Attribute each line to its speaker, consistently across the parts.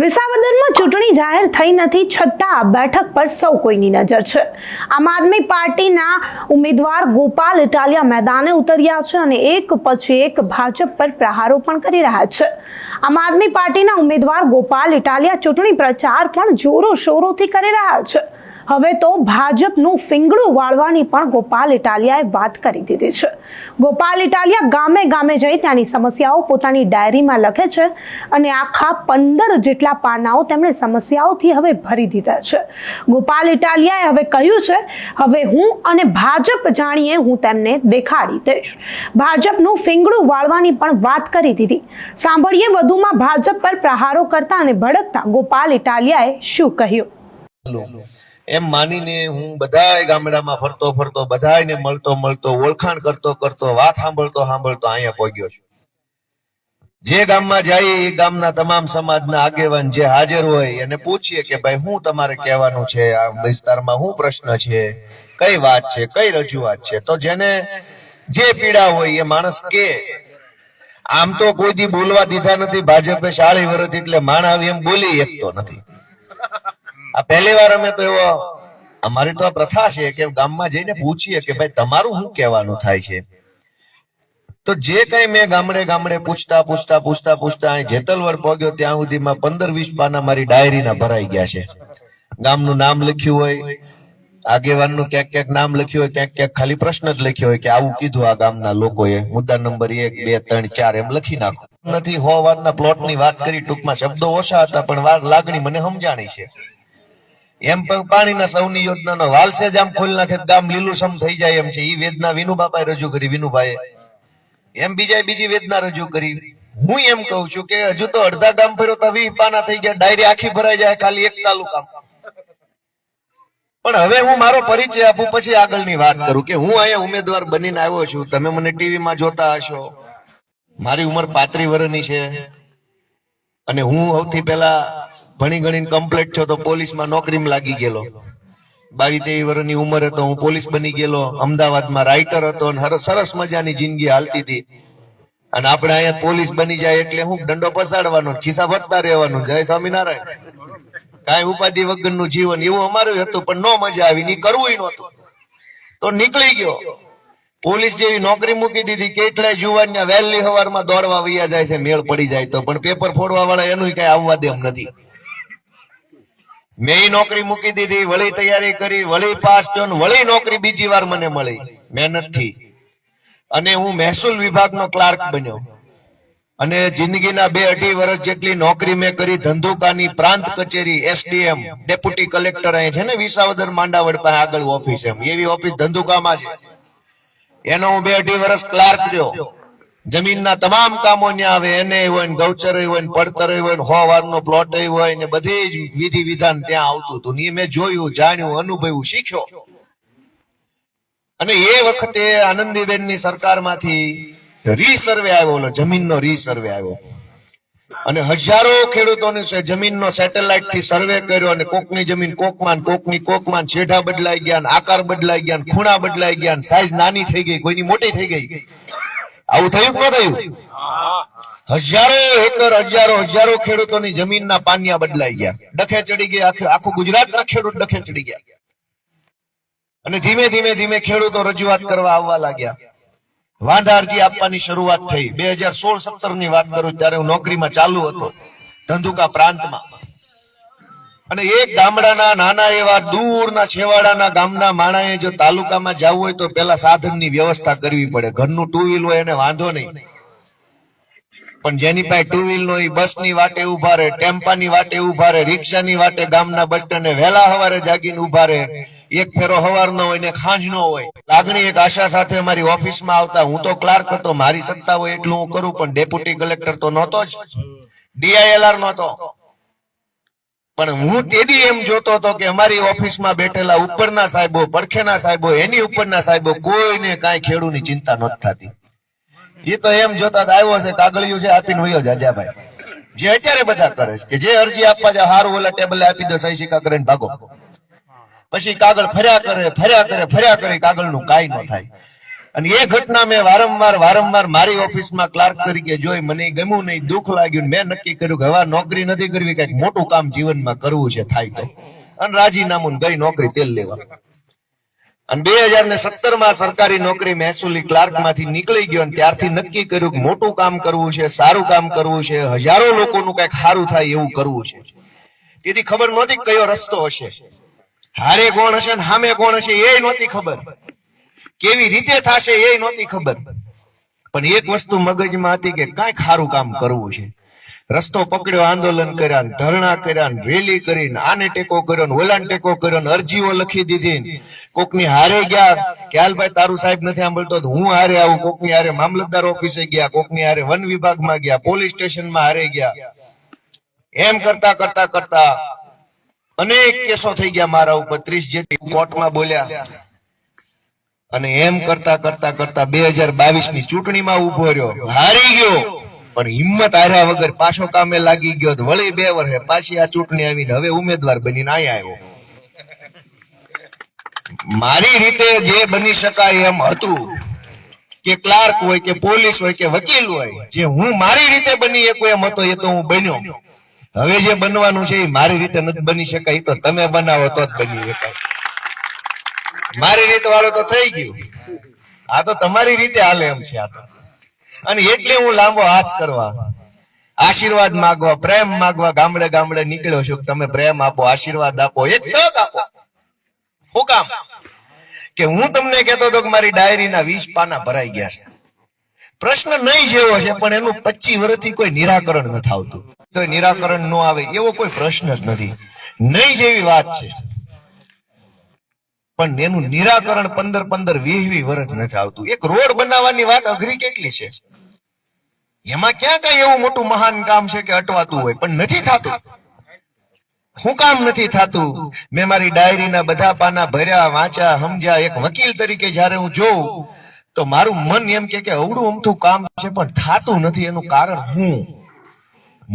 Speaker 1: વિસાવદરમાં ચૂંટણી જાહેર થઈ નથી છતાં બેઠક પર સૌ કોઈની નજર છે। આમ આદમી પાર્ટીના ઉમેદવાર ગોપાલ ઇટાલિયા મેદાને ઉતર્યા છે અને એક પછી એક ભાજપ પર પ્રહારો પણ કરી રહ્યા છે। આમ આદમી પાર્ટીના ઉમેદવાર ગોપાલ ઇટાલિયા ચૂંટણી પ્રચાર પણ જોરો શોરોથી કરી રહ્યા છે। હવે તો ભાજપનું ફિંગડું વાળવાની પણ ગોપાલ ઇટાલિયાએ વાત કરી દીધી છે। ગોપાલ ઇટાલિયા ગામે ગામે જઈ ત્યાંની સમસ્યાઓ પોતાની ડાયરીમાં લખે છે અને આખા 15 જેટલા પાનાઓ તેમણે સમસ્યાઓથી હવે ભરી દીધા છે। ગોપાલ ઇટાલિયાએ હવે કહ્યું છે, હવે હું અને ભાજપ જાણીએ, હું તેમને દેખાડી દઈશ। ભાજપનું ફિંગડું વાળવાની પણ વાત કરી દીધી। સાંભળીએ વધુમાં ભાજપ પર પ્રહારો કરતા અને ભડકતા ગોપાલ ઇટાલિયાએ શું કહ્યું।
Speaker 2: એમ માનીને હું બધાય ગામડામાં ફરતો ફરતો બધાયને મળતો ઓળખાણ કરતો વાત સાંભળતો અહીંયા પહોંચ્યો છું। જે ગામમાં જઈએ એ ગામના તમામ સમાજના આગેવાન જે હાજર હોય એને પૂછીએ કે ભાઈ હું તમારે કહેવાનું છે, આ વિસ્તારમાં શું પ્રશ્ન છે, કઈ વાત છે, કઈ રજૂઆત છે। તો જેને જે પીડા હોય એ માણસ કે આમ તો કોઈ દી બોલવા દીધા નથી ભાજપે 40 વર્ષ, એટલે માણ આવી એમ બોલી શકતો નથી। આ પહેલી વાર અમે તો એવો, અમારી તો આ પ્રથા છે કે ગામમાં જઈને પૂછીએ કે ભાઈ તમારું શું કહેવાનું થાય છે। તો જે કઈ મેં ગામડે પૂછતા જેતલવડ પહોંચ્યો ત્યાં સુધીમાં 15-20 પાના મારી ડાયરીના ભરાઈ ગયા છે। ગામનું નામ લખ્યું હોય, આગેવાનનું ક્યાંક નામ લખ્યું હોય, ક્યાંક ખાલી પ્રશ્ન જ લખ્યો હોય કે આવું કીધું આ ગામના લોકોએ, મુદ્દા નંબર 1, 2, 3, 4 એમ લખી નાખો નથી। 100 વારના પ્લોટની વાત કરી, ટૂંકમાં શબ્દો ઓછા હતા પણ લાગણી મને સમજાણી છે। એમ પણ પાણીના સૌની યોજનાનો વાલસેજ આમ ખોલી નાખે ગામ લીલુંછમ થઈ જાય એમ છે। ઈ વેદના વિનુબાપાએ રજૂ કરી, વિનુભાઈએ એમ બીજી વેદના રજૂ કરી। હું એમ કહું છું કે હજુ તો અડધા ગામ ફર્યો તો 20 પાના થઈ ગયા, ડાયરી આખી ભરાઈ જાય ખાલી એક તાલુકામાં। પણ હવે હું મારો પરિચય આપું પછી આગળની વાત કરું કે હું અહીંયા ઉમેદવાર બનીને આવ્યો છું। તમે મને ટીવીમાં જોતા હશો, મારી ઉંમર 35 વર્ષની છે અને હું સૌથી પહેલા ભણી ગણીને કમ્પ્લીટ થયો તો પોલીસમાં નોકરીમાં લાગી ગયેલો। 22-23 વર્ષની ઉંમરે તો હું પોલીસ બની ગયેલો। અમદાવાદમાં રાઇટર હતો અને સરસ મજાની જિંદગી હાલતી હતી। અને આપણે અહીંયા પોલીસ બની જાય એટલે હું દંડો પસાડવાનો, ખિસ્સા ભરતા રહેવાનું, જય સ્વામિનારાયણ, કાંઈ ઉપાધિ વગરનું જીવન, એવું અમારું હતું। પણ નો મજા આવી, ની કરવું નહોતું તો નીકળી ગયો। પોલીસ જેવી નોકરી મૂકી દીધી। કેટલાય જુવાનના વહેલી સવારમાં દોડવા વૈયા જાય છે, મેળ પડી જાય તો, પણ પેપર ફોડવા વાળા એનું કઈ આવવા દે એમ નથી। મેં નોકરી મૂકી દીધી, વળી તૈયારી કરી, વળી પાસ થયો, વળી નોકરી બીજી વાર મને મળી મહેનતથી, અને હું મહેસૂલ વિભાગનો ક્લાર્ક બન્યો। અને જિંદગીના 2-2.5 વર્ષ જેટલી નોકરી મેં કરી ધંધુકાની પ્રાંત કચેરી, SDM ડેપ્યુટી કલેક્ટર અહીં છે ને વિસાવદર માંડાવડ પાસે આગળ ઓફિસ, એમ એવી ઓફિસ ધંધુકામાં છે, એનો હું 2-2.5 વર્ષ ક્લાર્ક રહ્યો। જમીનના તમામ કામો ત્યાં આવે, એને હોય ને ગૌચર હોય ને પડતર હોય ને 100 વારનો પ્લોટ હોય ને બધી જ વિધિ વિધાન ત્યાં આવતું હતું। એ મેં જોયું, જાણ્યું, અનુભવ્યું, શીખ્યો। અને એ વખતે આનંદીબેનની સરકારમાંથી રીસર્વે આવ્યો, જમીનનો રીસર્વે આવ્યો અને હજારો ખેડૂતોની જમીનનો સેટેલાઇટ થી સર્વે કર્યો અને કોકની જમીન કોકમાં છેડા બદલાઈ ગયા, આકાર બદલાઈ ગયા, ખૂણા બદલાઈ ગયા, સાઈઝ નાની થઈ ગઈ, કોઈની મોટી થઈ ગઈ। આવું થયું કે ન થયું? હજારો એકર, હજારો ખેડૂતોની જમીનના પાનિયા બદલાઈ ગયા, ડખે ચડી ગયા, આખું ગુજરાતના ખેડૂત ડખે ચડી ગયા। અને ધીમે ખેડૂતો રજૂઆત કરવા આવવા લાગ્યા, વાંધા અરજી આપવાની શરૂઆત થઈ। 2016-17 ની વાત કરું ત્યારે હું નોકરીમાં ચાલુ હતો ધંધુકા પ્રાંતમાં, અને એક ગામડાના નાના એવા દૂરના છેવાડાના ગામના માણાએ જો તાલુકામાં જવું હોય તો પેલા સાધનની વ્યવસ્થા કરવી પડે। ઘરનું 2 વ્હીલ હોય એને વાંધો નહીં, પણ જેની પાસે 2 વ્હીલ નો એ બસની વાટે ઉભા રહે, ટેમ્પાની વાટે ઉભા રહે, રિક્ષાની વાટે ગામના બસ સ્ટેન્ડે વહેલા સવારે જાગીને ઉભા રહે। એક ફેરો સવારનો હોય ને ખાંજનો હોય। લાગણી એક આશા સાથે અમારી ઓફિસમાં આવતા। હું તો ક્લાર્ક હતો, મારી સત્તા હોય એટલું હું કરું, પણ ડેપ્યુટી કલેક્ટર તો નહોતો જ, DILR નહોતો। પણ હું તેદી એમ જોતો હતો કે અમારી ઓફિસમાં બેઠેલા ઉપરના સાહેબો, પડખેના સાહેબો, એની ઉપરના સાહેબો, કોઈને કાંઈ ખેડૂની ચિંતા નથી થતી। એ તો એમ જોતા આવ્યો છે, કાગળિયું છે આપીને વયો જાજા ભાઈ, જે અત્યારે બધા કરે છે કે જે અરજી આપવા જાય હારું ઓલા ટેબલે આપી દો, સહી સિક્કા કરીને ભાગો। પછી કાગળ ફર્યા કરે, કાગળનું કાંઈ ન થાય। અને એ ઘટના મેં વારંવાર મારી ઓફિસમાં ક્લાર્ક તરીકે જોઈ. મને ગમ્યું નહીં, દુઃખ લાગ્યું. મેં નક્કી કર્યું કે હવે નોકરી નથી કરવી, કઈક મોટું કામ જીવનમાં કરવું છે થાય તો. અને રાજીનામું ગઈ નોકરી તેલ લેવા. અને 2017 સરકારી નોકરી મહેસૂલી ક્લાર્ક માંથી નીકળી ગયો. અને ત્યારથી નક્કી કર્યું કે મોટું કામ કરવું છે, સારું કામ કરવું છે, હજારો લોકોનું કઈક સારું થાય એવું કરવું છે. તેથી ખબર નહોતી કયો રસ્તો હશે, હારે કોણ હશે ને સામે કોણ હશે એ નહોતી ખબર, કેવી રીતે થશે એ નહોતી ખબર. પણ એક વસ્તુ મગજમાં હતી કે કાંઈક સારું કામ કરવું છે. રસ્તો પકડ્યો, આંદોલન કર્યા, ધરણા કર્યા, રેલી કરીને આને ટેકો કર્યો, ઓલાને ટેકો કર્યો, અરજીઓ લખી દીધી. કોકની હારે ગયા કે હાલ ભાઈ તારું સાહેબ નથી સાંભળતો તો હું હારે આવું. કોકની હારે મામલતદાર ઓફિસે ગયા, કોકની હારે વન વિભાગમાં ગયા, પોલીસ સ્ટેશનમાં હારે ગયા. એમ કરતા કરતા અનેક કેસો થઈ ગયા મારા ઉપર, 30 જેટલી કોર્ટમાં બોલ્યા. અને એમ કરતા 2022 ની ચૂંટણીમાં ઉભો રહ્યો, હારી ગયો. પણ હિંમત હાર્યા વગર પાછો કામે લાગી ગયો. વળી 2 વર્ષે પાછી આ ચૂંટણી આવીને હવે ઉમેદવાર બનીને અહીંયા આવ્યો. મારી રીતે જે બની શકાય એમ હતું કે ક્લાર્ક હોય કે પોલીસ હોય કે વકીલ હોય, જે હું મારી રીતે બની શકું એમ હતો એ તો હું બન્યો. હવે જે બનવાનું છે એ મારી રીતે નથી બની શકાય, તો તમે બનાવો તો જ બની શકાય. મારી રીત વાળો તો થઈ ગયું, આ તો તમારી રીતે હાલે એમ છે. આ તો અને એટલે હું લાંબો હાથ કરવા, આશીર્વાદ માંગવા, પ્રેમ માંગવા ગામડે નીકળ્યો છું. તમે પ્રેમ આપો, આશીર્વાદ આપો, એક તક આપો. શું કામ? કે હું તમને કહેતો હતો કે મારી ડાયરીના 20 પાના ભરાઈ ગયા છે. પ્રશ્ન નહીં જેવો છે પણ એનું 25 વર્ષથી કોઈ નિરાકરણ નથી આવતું. તો નિરાકરણ ન આવે એવો કોઈ પ્રશ્ન જ નથી. નહીં જેવી વાત છે પણ એનું નિરાકરણ 15-20 વર્ષ નથી આવતું. એક રોડ બનાવવાની વાત અઘરી કેટલી છે, એમાં ક્યાં કઈ એવું મોટું મહાન કામ છે કે અટવાતું હોય, પણ નથી થતું. શું કામ નથી થતું? મેં મારી ડાયરીના બધા પાના ભર્યા, વાંચ્યા, સમજ્યા. એક વકીલ તરીકે જયારે હું જોઉં તો મારું મન એમ કે અવડું અમથું કામ છે પણ થાતું નથી. એનું કારણ હું,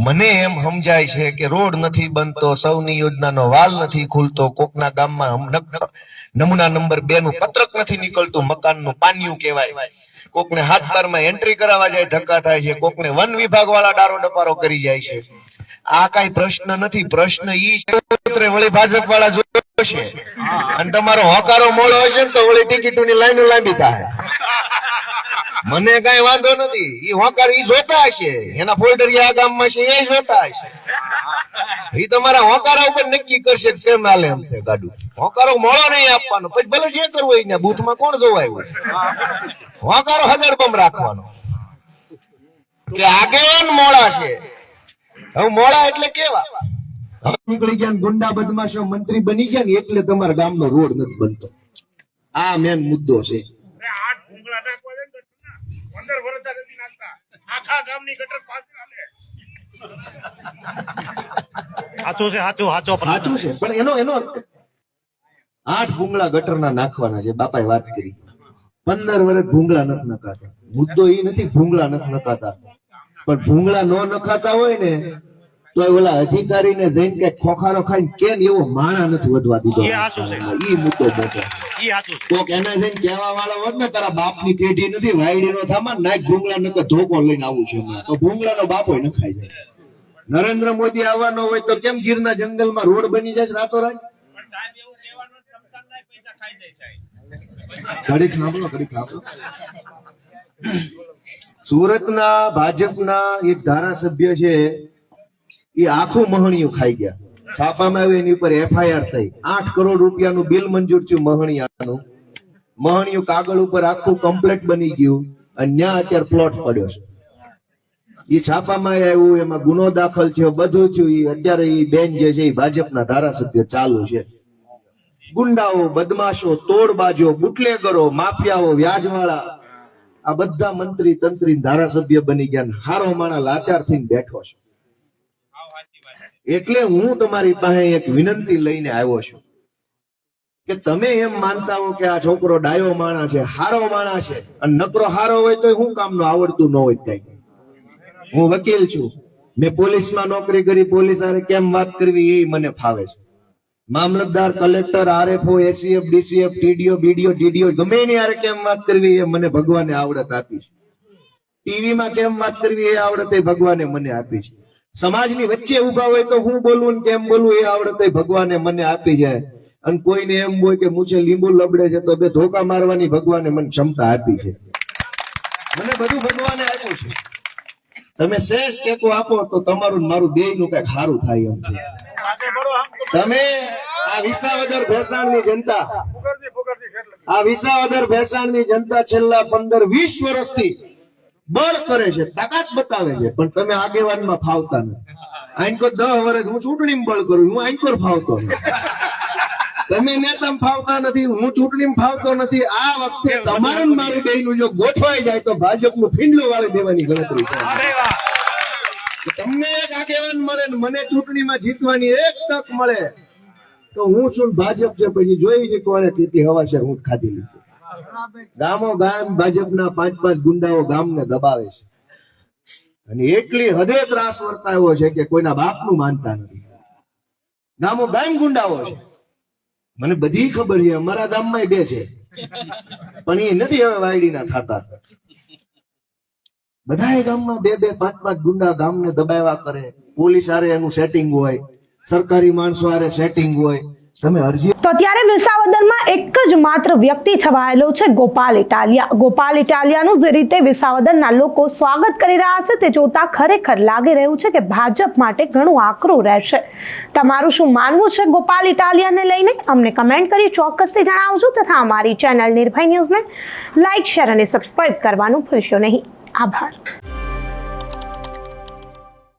Speaker 2: મને એમ સમજાય છે કે રોડ નથી બનતો, સૌની યોજનાનો વાલ નથી ખુલતો, કોકના ગામમાં નમૂના નંબર 2 નું પત્રક નથી નીકળતું, મકાનનું પાનિયું કહેવાય. કોકને 7-12 એન્ટ્રી કરાવવા જાય ધક્કા થાય છે, કોકને વન વિભાગ વાળા ડારો ડપારો કરી જાય છે. આ કઈ પ્રશ્ન નથી. પ્રશ્ન ઈ છે વળી ભાજપ વાળા જોશે અને તમારો હોકારો મોડો હશે ને તો વળી ટિકિટોની લાઈનો લાંબી થાય. મને કઈ વાંધો નથી, ઈ હોકાર ઈ જોતા હશે, એના ફોલ્ડર આ ગામમાં છે એ જોતા હશે. ઈ તમારા હોકારા ઉપર નક્કી કરશે કેમ હાલે એમ છે ગાડું. હોકારો મોડો નહીં આપવાનો, પછી ભલે જે કરવું હોય ને બૂથમાં કોણ જોવાયું છે. હોકારો હજારબમ રાખવાનો કે આગેવાન મોડા છે. હવે મોડા એટલે કેવા નીકળી ગયા, ગુંડા બદમાશો મંત્રી બની ગયા ને એટલે તમારા ગામનો રોડ નથી બનતો. આ મેન મુદ્દો છે. સાચું છે પણ એનો 8 ભૂંગળા ગટરના નાખવાના છે. બાપાએ વાત કરી 15 વર્ષ ભૂંગળા નથી નખાતા. મુદ્દો એ નથી ભૂંગળા નથી નખાતા, પણ ભૂંગળા ન નખાતા હોય ને તો ઓલા અધિકારીને જઈને કઈક ખોખારો ખાઈને કેમ એવો માણા નથી વધવા દીધો. ઈ મુદ્દો મોટો. કોક એને જઈને કહેવા વાળો હોત ને તારા બાપની પેઢી નથી વાયડી નો થામા નાક ભૂંગળા નકર ધોકો લઈને આવું છે હમણાં, તો ભૂંગળાનો બાપો નખાઈ જાય. નરેન્દ્ર મોદી આવવાનો હોય તો કેમ ગીરના જંગલમાં રોડ બની જાય રાતોરાત? ઘડીક સાંભળો. સુરતના ભાજપના એક ધારાસભ્ય છે, એ આખું મહણિયું ખાઈ ગયા. છાપામાં આવ્યું, એની ઉપર FIR થઈ. 8 કરોડ રૂપિયાનું બિલ મંજૂર થયું મહણિયાનું. મહણિયું કાગળ ઉપર આખું કમ્પ્લીટ બની ગયું અને ત્યાં અત્યારે પ્લોટ પડ્યો છે. એ છાપામાં આવ્યું, એમાં ગુનો દાખલ થયો, બધું થયું. અત્યારે એ બેન જે છે એ ભાજપના ધારાસભ્ય ચાલુ છે. ગુંડાઓ, બદમાશો, તોડબાજો, બુટલેગરો, માફિયાઓ, વ્યાજવાળા આ બધા મંત્રી તંત્રી ધારાસભ્ય બની ગયા. હારો માણા લાચાર થઈને બેઠો છે. એટલે હું તમારી પાસે એક વિનંતી લઈને આવ્યો છું કે તમે એમ માનતા હો કે આ છોકરો ડાયો માણા છે, હારો માણા છે, અને નકરો હારો હોય તો શું કામનું આવડતું ન હોય કઈ. હું વકીલ છું, મેં પોલીસમાં નોકરી કરી, પોલીસ હારે કેમ વાત કરવી એ મને ફાવે છે. મામલતદાર, collector, RFO, ACF, DCF, TDO, BDO, DDO ગમે એની હારે કેમ વાત કરવી એ મને ભગવાને આવડત આપી છે. ટીવીમાં કેમ વાત કરવી એ આવડત એ ભગવાને મને આપી છે. સમાજની વચ્ચે ઉભા હોય તો હું બોલવું ને કેમ બોલવું એ આવડત એ ભગવાને મને આપી છે. અને કોઈને એમ હોય કે મૂછે લીંબુ લબડે છે તો બે ધોકા મારવાની ભગવાને મને ક્ષમતા આપી છે. મને બધું ભગવાને આપ્યું છે. તમે શ્રેષ્ઠ ટેકો આપો તો તમારું ને મારું બેયનું કઈક સારું થાય એમ છે. તમે આ વિસાવદર ભેસાણની જનતા, આ વિસાવદર ભેસાણની જનતા છેલ્લા 15-20 વર્ષથી બળ કરે છે, તાકાત બતાવે છે, પણ તમે આગેવાનમાં ફાવતા નથી. આઈનકો 10 વર્ષ હું ચૂંટણીમાં બળ કરું, હું આઈનકોર ફાવતો નથી. તમે નેતામાં ફાવતા નથી, હું ચૂંટણીમાં ફાવતો નથી. આ વખતે તમારું ને મારું બેયનું જો ગોઠવાઈ જાય તો ભાજપનું ફીંડલું વાળી દેવાની ગણતરી છે. તમને એક આગેવાન મળે ને મને ચૂંટણીમાં જીતવાની એક તક મળે તો હું શું ભાજપ છે પછી જોઈ છે કોને કેટલી હવા છે હું ખાધેલી છે. ગામો ગામ ભાજપના 5-5 ગુંડાઓ ગામને દબાવે છે અને એટલી હદે ત્રાસ વર્તાવ્યો છે કે કોઈના બાપનું માનતા નથી. ગામો ગામ ગુંડાઓ છે. મને બધી ખબર છે, અમારા ગામમાં 2 છે પણ એ નથી હવે વાયડીના થતા. બધા ગામમાં 2-2, 5-5 ગુંડા ગામને દબાવ્યા કરે. પોલીસ હારે એનું સેટિંગ હોય, સરકારી માણસો હારે સેટિંગ હોય. તમે અરજી
Speaker 1: તો ત્યારે વિસાવદરમાં એક જ માત્ર વ્યક્તિ છવાયેલો છે, ગોપાલ ઇટાલિયા. ગોપાલ ઇટાલિયાનું જે રીતે વિસાવદરના લોકો સ્વાગત કરી રહ્યા છે તે જોતા ખરેખર લાગી રહ્યું છે કે ભાજપ માટે ઘણું આકરું રહેશે. તમારું શું માનવું છે ગોપાલ ઇટાલિયાને લઈને? અમને કમેન્ટ કરી ચોક્કસથી જણાવજો તથા અમારી ચેનલ નિર્ભય ન્યૂઝને લાઇક, શેર અને સબસ્ક્રાઇબ કરવાનું ભૂલશો નહીં. આભાર.